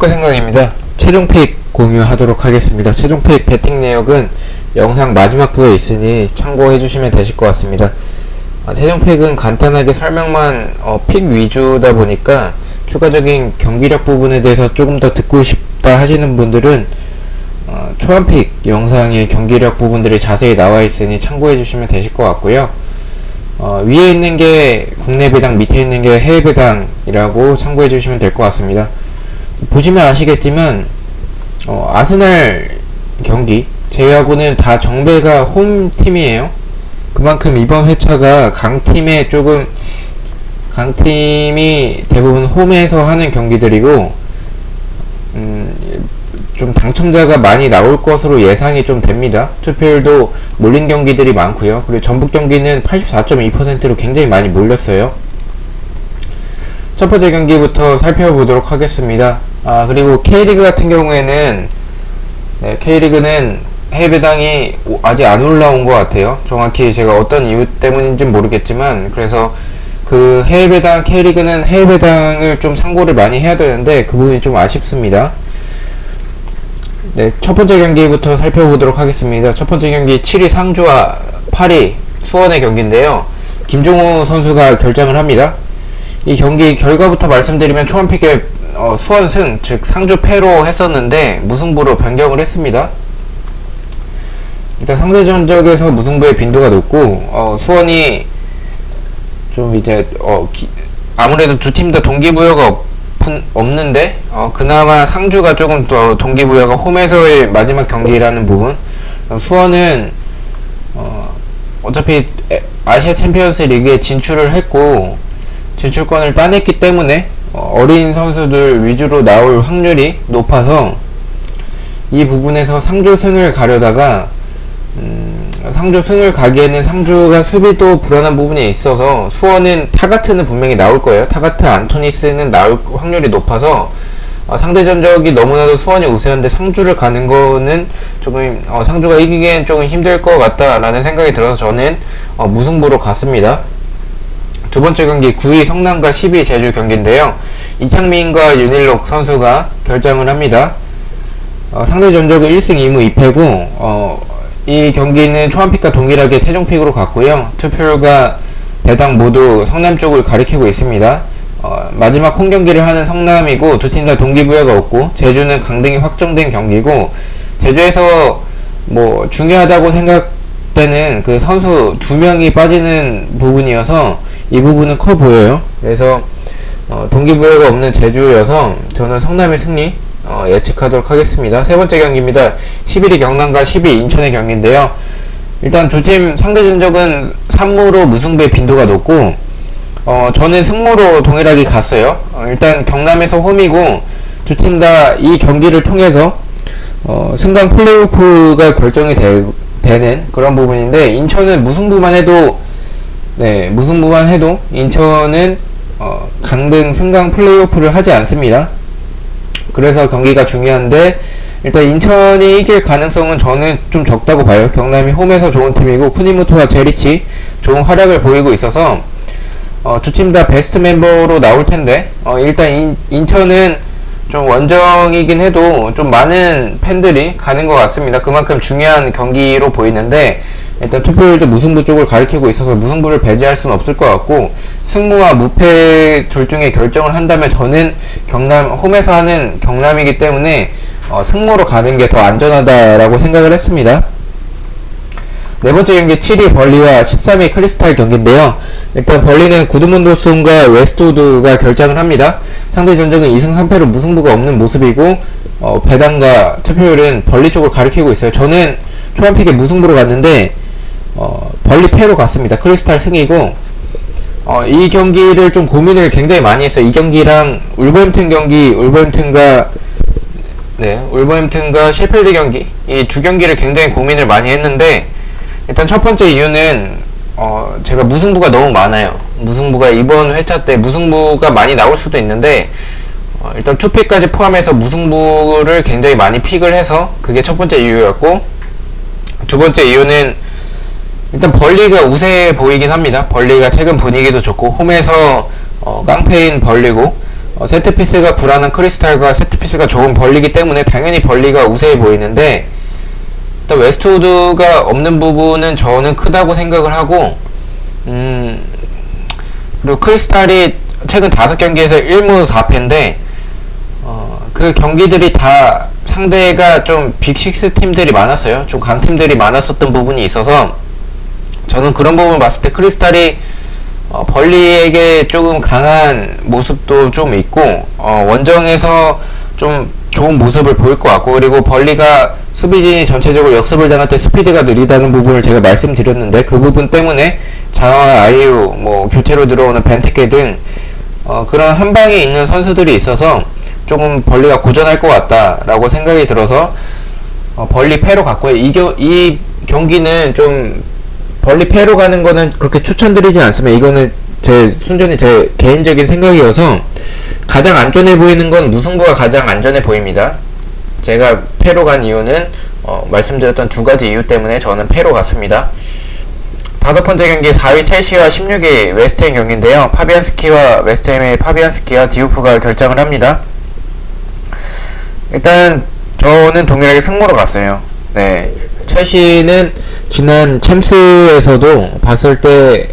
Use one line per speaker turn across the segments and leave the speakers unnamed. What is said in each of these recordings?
축구 생각입니다. 최종픽 공유하도록 하겠습니다. 최종픽 배팅 내역은 영상 마지막 부에 있으니 참고해 주시면 되실 것 같습니다. 최종픽은 간단하게 설명만 픽 위주다 보니까 추가적인 경기력 부분에 대해서 조금 더 듣고 싶다 하시는 분들은 초반픽 영상의 경기력 부분들이 자세히 나와 있으니 참고해 주시면 되실 것 같고요. 위에 있는 게 국내 배당, 밑에 있는 게 해외 배당이라고 참고해 주시면 될 것 같습니다. 보시면 아시겠지만 아스날 경기 제외하고는 다 정배가 홈팀이에요. 그만큼 이번 회차가 강팀이 대부분 홈에서 하는 경기들이고 좀 당첨자가 많이 나올 것으로 예상이 좀 됩니다. 투표율도 몰린 경기들이 많고요. 그리고 전북 경기는 84.2%로 굉장히 많이 몰렸어요. 첫 번째 경기부터 살펴보도록 하겠습니다. 그리고 K리그 같은 경우에는 K리그는 해외 배당이 아직 안 올라온 것 같아요. 정확히 제가 어떤 이유 때문인지 모르겠지만, 그래서 그 해외 배당, K리그는 해외 배당을 좀 참고를 많이 해야 되는데 그 부분이 좀 아쉽습니다. 첫 번째 경기부터 살펴보도록 하겠습니다. 첫 번째 경기 7위 상주와 8위 수원의 경기인데요. 김종호 선수가 결장을 합니다. 이 경기 결과부터 말씀드리면 초반픽에 수원 승, 즉 상주 패로 했었는데 무승부로 변경을 했습니다. 일단 상대 전적에서 무승부의 빈도가 높고 수원이 좀 이제 아무래도 두 팀 다 동기부여가 없는데 그나마 상주가 조금 더 동기부여가 홈에서의 마지막 경기라는 부분. 수원은 어차피 아시아 챔피언스 리그에 진출을 했고 진출권을 따냈기 때문에 어린 선수들 위주로 나올 확률이 높아서 이 부분에서 상주 승을 가려다가 상주 승을 가기에는 상주가 수비도 불안한 부분이 있어서 수원은 타가트는 분명히 나올 거예요. 타가트, 안토니스는 나올 확률이 높아서 상대 전적이 너무나도 수원이 우세한데 상주를 가는 거는 조금 상주가 이기기엔 조금 힘들 것 같다라는 생각이 들어서 저는 무승부로 갔습니다. 두 번째 경기 9위 성남과 10위 제주 경기인데요. 이창민과 윤일록 선수가 결장을 합니다. 상대 전적은 1승 2무 2패고 이 경기는 초반픽과 동일하게 최종픽으로 갔고요. 투표율과 배당 모두 성남 쪽을 가리키고 있습니다. 마지막 홈경기를 하는 성남이고 두 팀 다 동기부여가 없고 제주는 강등이 확정된 경기고 제주에서 뭐 중요하다고 생각되는 그 선수 2명이 빠지는 부분이어서 이 부분은 커 보여요. 그래서 동기부여가 없는 제주여서 저는 성남의 승리 예측하도록 하겠습니다. 세 번째 경기입니다. 11위 경남과 10위 인천의 경기인데요. 일단 두 팀 상대 전적은 3무로 무승부의 빈도가 높고 저는 승무로 동일하게 갔어요. 일단 경남에서 홈이고 두 팀 다 이 경기를 통해서 승강 플레이오프가 결정이 되는 그런 부분인데 인천은 무승부만 해도 인천은 강등 승강 플레이오프를 하지 않습니다. 그래서 경기가 중요한데 일단 인천이 이길 가능성은 저는 좀 적다고 봐요. 경남이 홈에서 좋은 팀이고 쿠니모토와 제리치 좋은 활약을 보이고 있어서 두 팀 다 베스트 멤버로 나올 텐데 일단 인천은 좀 원정이긴 해도 좀 많은 팬들이 가는 것 같습니다. 그만큼 중요한 경기로 보이는데 일단 투표율도 무승부 쪽을 가리키고 있어서 무승부를 배제할 수는 없을 것 같고 승무와 무패 둘 중에 결정을 한다면 저는 홈에서 하는 경남이기 때문에 승무로 가는 게 더 안전하다라고 생각을 했습니다. 네 번째 경기 7위 벌리와 13위 크리스탈 경기인데요. 일단 벌리는 구드문도슨과 웨스트우드가 결장을 합니다. 상대 전적은 2승 3패로 무승부가 없는 모습이고 배당과 투표율은 벌리 쪽을 가리키고 있어요. 저는 초반픽에 무승부로 갔는데 벌리 패로 갔습니다. 크리스탈 승이고 이 경기를 좀 고민을 굉장히 많이 했어요. 이 경기랑 울버햄튼 경기, 울버햄튼과 셰필드 경기 이 두 경기를 굉장히 고민을 많이 했는데 일단 첫 번째 이유는 제가 무승부가 너무 많아요. 무승부가 이번 회차 때 무승부가 많이 나올 수도 있는데 일단 투픽까지 포함해서 무승부를 굉장히 많이 픽을 해서 그게 첫 번째 이유였고 두 번째 이유는 일단 벌리가 우세해 보이긴 합니다. 벌리가 최근 분위기도 좋고 홈에서 깡패인 벌리고 세트피스가 불안한 크리스탈과 세트피스가 좋은 벌리기 때문에 당연히 벌리가 우세해 보이는데, 일단 웨스트우드가 없는 부분은 저는 크다고 생각을 하고, 그리고 크리스탈이 최근 5경기에서 1무 4패인데 그 경기들이 다 상대가 좀 빅6 팀들이 많았어요. 좀 강팀들이 많았었던 부분이 있어서 저는 그런 부분을 봤을 때 크리스탈이 벌리에게 조금 강한 모습도 좀 있고 원정에서 좀 좋은 모습을 보일 것 같고, 그리고 벌리가 수비진이 전체적으로 역습을 당할 때 스피드가 느리다는 부분을 제가 말씀드렸는데, 그 부분 때문에 자와 아이유, 교체로 들어오는 벤테케 등 그런 한방에 있는 선수들이 있어서 조금 벌리가 고전할 것 같다라고 생각이 들어서 벌리 패로 갔고요. 이 경기는 좀 벌리 패로 가는 거는 그렇게 추천드리지 않습니다. 이거는 순전히 제 개인적인 생각이어서 가장 안전해 보이는 건 무승부가 가장 안전해 보입니다. 제가 패로 간 이유는 말씀드렸던 두 가지 이유 때문에 저는 패로 갔습니다. 5번째 경기 4위 첼시와 16위 웨스트햄 경기인데요. 웨스트햄의 파비안스키와 디오프가 결정을 합니다. 일단 저는 동일하게 승모로 갔어요. 네, 첼시는 지난 챔스에서도 봤을 때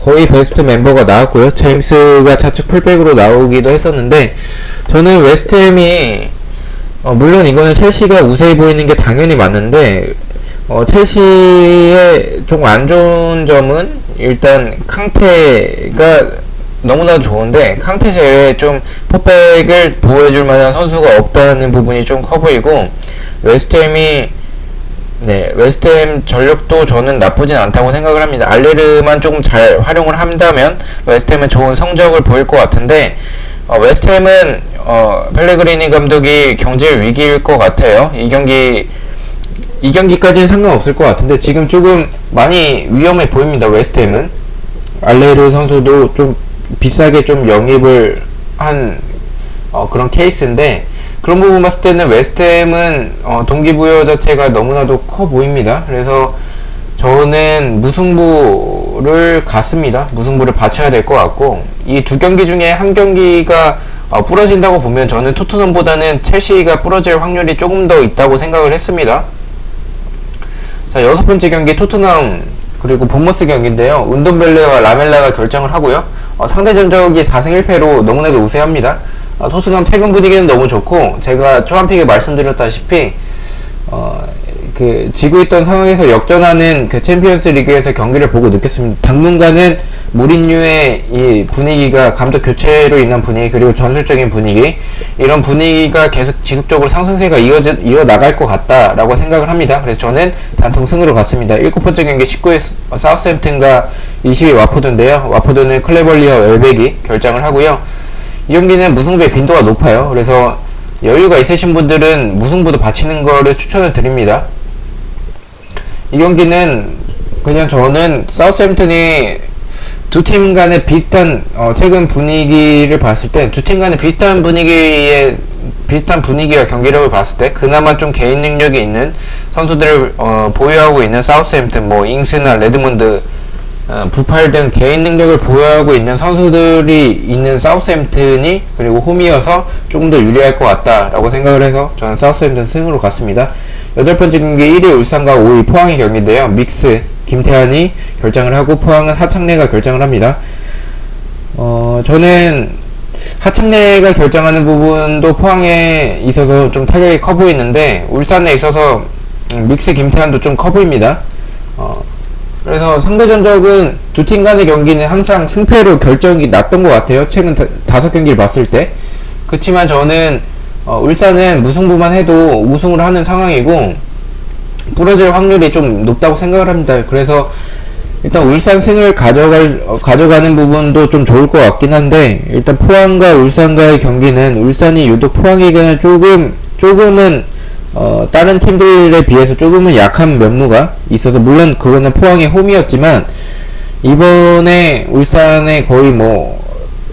거의 베스트 멤버가 나왔고요. 제임스가 좌측 풀백으로 나오기도 했었는데, 저는 웨스트햄이 물론 이거는 첼시가 우세해 보이는 게 당연히 맞는데, 첼시의 좀 안 좋은 점은 일단 캉테가 너무나도 좋은데 캉테 제외에 좀 포백을 보호해줄 만한 선수가 없다는 부분이 좀 커 보이고, 웨스트햄 전력도 저는 나쁘진 않다고 생각을 합니다. 알레르만 조금 잘 활용을 한다면 웨스트햄은 좋은 성적을 보일 것 같은데, 웨스트햄은 펠레그리니 감독이 경질 위기일 것 같아요. 이 경기까지는 상관없을 것 같은데 지금 조금 많이 위험해 보입니다. 웨스트햄은 알레르 선수도 좀 비싸게 좀 영입을 한 그런 케이스인데, 그런 부분 봤을 때는 웨스트햄은 동기부여 자체가 너무나도 커 보입니다. 그래서 저는 무승부를 갔습니다. 무승부를 받쳐야 될 것 같고, 이 두 경기 중에 한 경기가 부러진다고 보면 저는 토트넘보다는 첼시가 부러질 확률이 조금 더 있다고 생각을 했습니다. 자, 6번째 경기 토트넘 그리고 본머스 경기인데요. 운돈벨레와 라멜라가 결정을 하고요. 상대 전적이 4승 1패로 너무나도 우세합니다. 토트넘 최근 분위기는 너무 좋고, 제가 초반픽에 말씀드렸다시피 지고 있던 상황에서 역전하는 챔피언스 리그에서 경기를 보고 느꼈습니다. 당분간은 무린유의 이 분위기가, 감독 교체로 인한 분위기, 그리고 전술적인 분위기, 이런 분위기가 계속 지속적으로 상승세가 이어나갈 것 같다라고 생각을 합니다. 그래서 저는 단통 승으로 갔습니다. 7번째 경기 19위 사우스햄튼과 20위 와포드인데요. 와포드는 클레벌리와 웰백이 결정을 하고요. 이 경기는 무승부의 빈도가 높아요. 그래서 여유가 있으신 분들은 무승부도 바치는 거를 추천을 드립니다. 이 경기는 그냥 저는 사우스햄튼이 두 팀 간의 비슷한 최근 분위기를 봤을 때, 두 팀 간의 비슷한 분위기와 경기력을 봤을 때 그나마 좀 개인 능력이 있는 선수들을 보유하고 있는 사우스햄튼, 잉스나 레드몬드, 부팔 등 개인 능력을 보유하고 있는 선수들이 있는 사우스햄튼이 그리고 홈이어서 조금 더 유리할 것 같다라고 생각을 해서 저는 사우스햄튼 승으로 갔습니다. 8번째 경기 1위 울산과 5위 포항의 경기인데요. 믹스 김태환이 결정을 하고 포항은 하창래가 결정을 합니다. 저는 하창래가 결정하는 부분도 포항에 있어서 좀 타격이 커 보이는데, 울산에 있어서 믹스 김태환도 좀 커 보입니다. 그래서 상대 전적은 두 팀 간의 경기는 항상 승패로 결정이 났던 것 같아요. 최근 5경기를 봤을 때. 그렇지만 저는 울산은 무승부만 해도 우승을 하는 상황이고 부러질 확률이 좀 높다고 생각을 합니다. 그래서 일단 울산 승을 가져가는 부분도 좀 좋을 것 같긴 한데, 일단 포항과 울산과의 경기는 울산이 유독 포항에게는 조금은 다른 팀들에 비해서 조금은 약한 면모가 있어서, 물론 그거는 포항의 홈이었지만 이번에 울산에 거의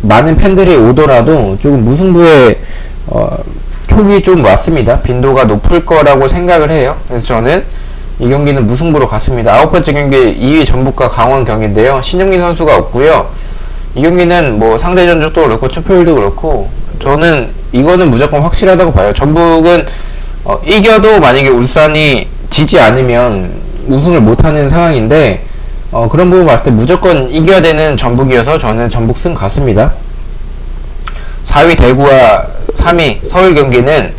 많은 팬들이 오더라도 조금 무승부에 촉이 좀 왔습니다. 빈도가 높을 거라고 생각을 해요. 그래서 저는 이 경기는 무승부로 갔습니다. 9번째 경기 2위 전북과 강원 경기인데요. 신영민 선수가 없고요. 이 경기는 상대 전적도 그렇고 투표율도 그렇고 저는 이거는 무조건 확실하다고 봐요. 전북은 이겨도 만약에 울산이 지지 않으면 우승을 못하는 상황인데 그런 부분 봤을 때 무조건 이겨야 되는 전북이어서 저는 전북 승 같습니다. 4위 대구와 3위 서울 경기는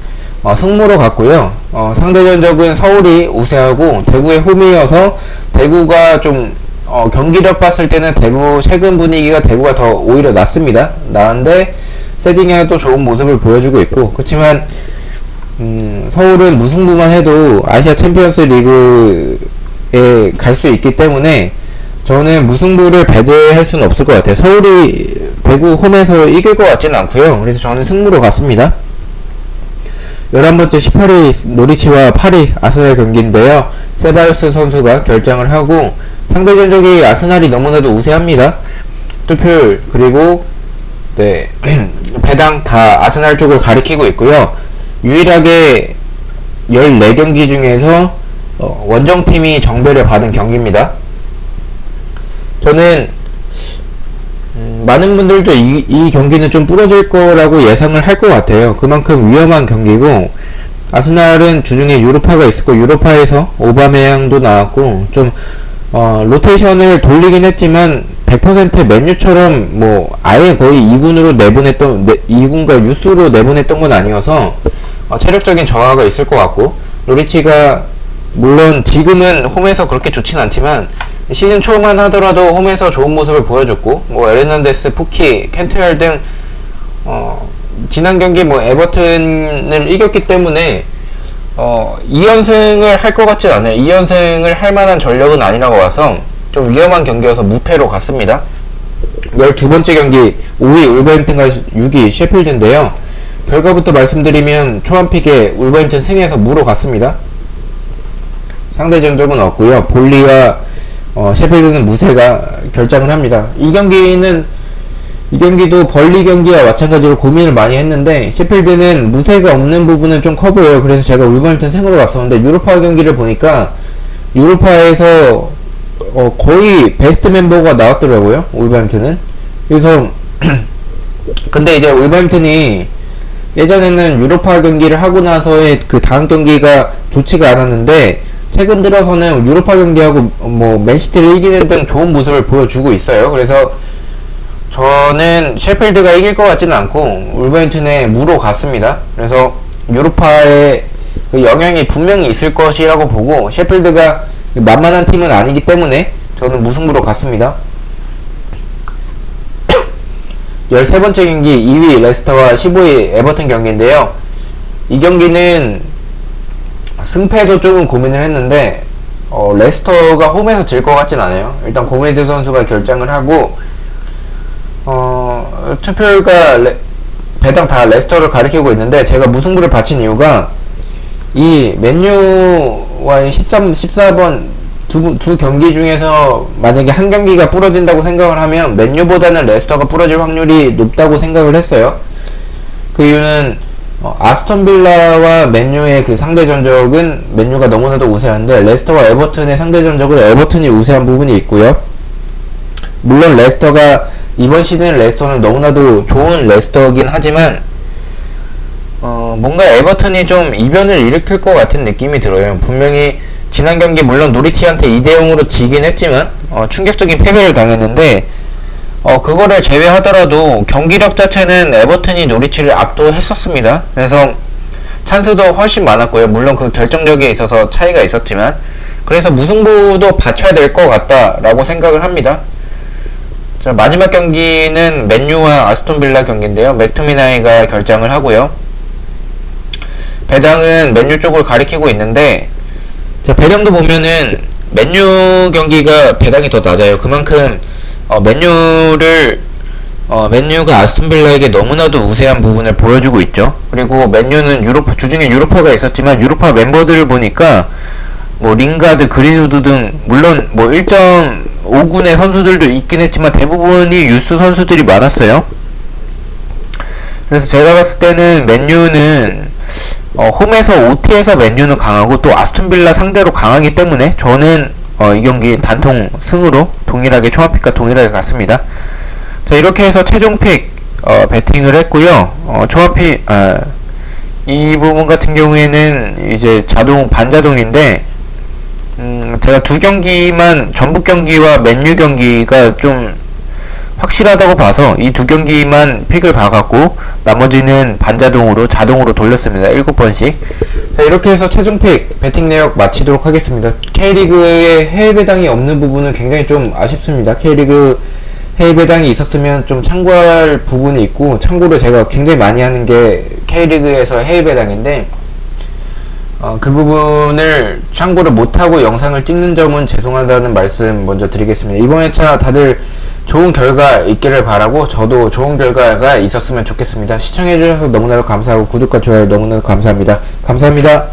승무로 갔고요. 상대 전적은 서울이 우세하고 대구의 홈이어서 대구가 좀 경기력 봤을 때는 대구 최근 분위기가 대구가 더 오히려 낫습니다. 나은데 세징야도 좋은 모습을 보여주고 있고, 그렇지만 서울은 무승부만 해도 아시아 챔피언스 리그에 갈 수 있기 때문에 저는 무승부를 배제할 수는 없을 것 같아요. 서울이 대구 홈에서 이길 것 같지는 않고요. 그래서 저는 승부로 갔습니다. 11번째 18위 노리치와 8위 아스날 경기인데요. 세바요스 선수가 결장을 하고 상대 전적이 아스날이 너무나도 우세합니다. 투표율 그리고 네 배당 다 아스날 쪽을 가리키고 있고요. 유일하게 14경기 중에서 원정팀이 정배를 받은 경기입니다. 저는 많은 분들도 이 경기는 좀 부러질 거라고 예상을 할 것 같아요. 그만큼 위험한 경기고, 아스날은 주중에 유로파가 있었고 유로파에서 오바메양도 나왔고 좀 로테이션을 돌리긴 했지만 100% 맨유처럼 뭐 아예 거의 2군으로 내보냈던 2군과 유스로 내보냈던 건 아니어서 체력적인 저하가 있을 것 같고, 노리치가 물론 지금은 홈에서 그렇게 좋진 않지만 시즌 초만 하더라도 홈에서 좋은 모습을 보여줬고, 뭐 에르난데스, 푸키, 캔트웰 등 지난 경기 뭐 에버튼을 이겼기 때문에 2연승을 할 것 같진 않아요. 2연승을 할 만한 전력은 아니라고 봐서 좀 위험한 경기여서 무패로 갔습니다. 12번째 경기 5위 울버햄튼과 6위 셰필드인데요. 결과부터 말씀드리면 초반픽에 울버햄튼 승에서 무로 갔습니다. 상대 전적은 없고요. 볼리와 셰필드는 무세가 결장을 합니다. 이 경기도 벌리 경기와 마찬가지로 고민을 많이 했는데 셰필드는 무세가 없는 부분은 좀 커 보여요. 그래서 제가 울버햄튼 승으로 갔었는데 유로파 경기를 보니까 유로파에서 거의 베스트 멤버가 나왔더라고요. 울버햄튼은. 그래서 근데 이제 울버햄튼이 예전에는 유로파 경기를 하고 나서의 그 다음 경기가 좋지가 않았는데 최근 들어서는 유로파 경기하고 뭐 맨시티를 이기는 등 좋은 모습을 보여주고 있어요. 그래서 저는 셰필드가 이길 것 같지는 않고 울버햄튼에 무로 갔습니다. 그래서 유로파의 그 영향이 분명히 있을 것이라고 보고 셰필드가 만만한 팀은 아니기 때문에 저는 무승부로 갔습니다. 13번째 경기 2위 레스터와 15위 에버튼 경기인데요. 이 경기는 승패도 조금 고민을 했는데 레스터가 홈에서 질 것 같진 않아요. 일단 고메즈 선수가 결장을 하고 투표율과 배당 다 레스터를 가리키고 있는데 제가 무승부를 바친 이유가 이 맨유와의 14번 두 경기 중에서 만약에 한 경기가 부러진다고 생각을 하면 맨유보다는 레스터가 부러질 확률이 높다고 생각을 했어요. 그 이유는 아스톤 빌라와 맨유의 그 상대 전적은 맨유가 너무나도 우세한데 레스터와 에버튼의 상대 전적은 에버튼이 우세한 부분이 있고요. 물론 레스터가 이번 시즌 레스터는 너무나도 좋은 레스터긴 하지만 뭔가 에버튼이 좀 이변을 일으킬 것 같은 느낌이 들어요. 분명히 지난 경기 물론 노리치한테 2대0으로 지긴 했지만 충격적인 패배를 당했는데 그거를 제외하더라도 경기력 자체는 에버튼이 노리치를 압도했었습니다. 그래서 찬스도 훨씬 많았고요. 물론 그 결정력에 있어서 차이가 있었지만 그래서 무승부도 받쳐야 될 것 같다라고 생각을 합니다. 자, 마지막 경기는 맨유와 아스톤빌라 경기인데요. 맥토미나이가 결장을 하고요. 배당은 맨유 쪽을 가리키고 있는데 자, 배당도 보면은 맨유 경기가 배당이 더 낮아요. 그만큼 맨유가 아스톤빌라에게 너무나도 우세한 부분을 보여주고 있죠. 그리고 맨유는 주중에 유로파가 있었지만 유로파 멤버들을 보니까 뭐 링가드, 그린우드 등 물론 뭐 1.5군의 선수들도 있긴 했지만 대부분이 유스 선수들이 많았어요. 그래서 제가 봤을 때는 맨유는 홈에서 OT에서 맨유는 강하고 또 아스톤빌라 상대로 강하기 때문에 저는 이 경기 단통 승으로 동일하게 총합픽과 동일하게 갔습니다. 자, 이렇게 해서 최종픽 배팅을 했고요. 이 부분 같은 경우에는 이제 반자동인데, 제가 두 경기만, 전북 경기와 맨유 경기가 좀 확실하다고 봐서 이 두 경기만 픽을 봐갖고 나머지는 반자동으로 자동으로 돌렸습니다. 7번씩. 자, 이렇게 해서 최종 픽 배팅 내역 마치도록 하겠습니다. K리그에 해외 배당이 없는 부분은 굉장히 좀 아쉽습니다. K리그 해외 배당이 있었으면 좀 참고할 부분이 있고, 참고로 제가 굉장히 많이 하는 게 K리그에서 해외 배당인데, 그 부분을 참고를 못하고 영상을 찍는 점은 죄송하다는 말씀 먼저 드리겠습니다. 이번 회차 다들 좋은 결과 있기를 바라고, 저도 좋은 결과가 있었으면 좋겠습니다. 시청해주셔서 너무나도 감사하고 구독과 좋아요 너무나도 감사합니다. 감사합니다.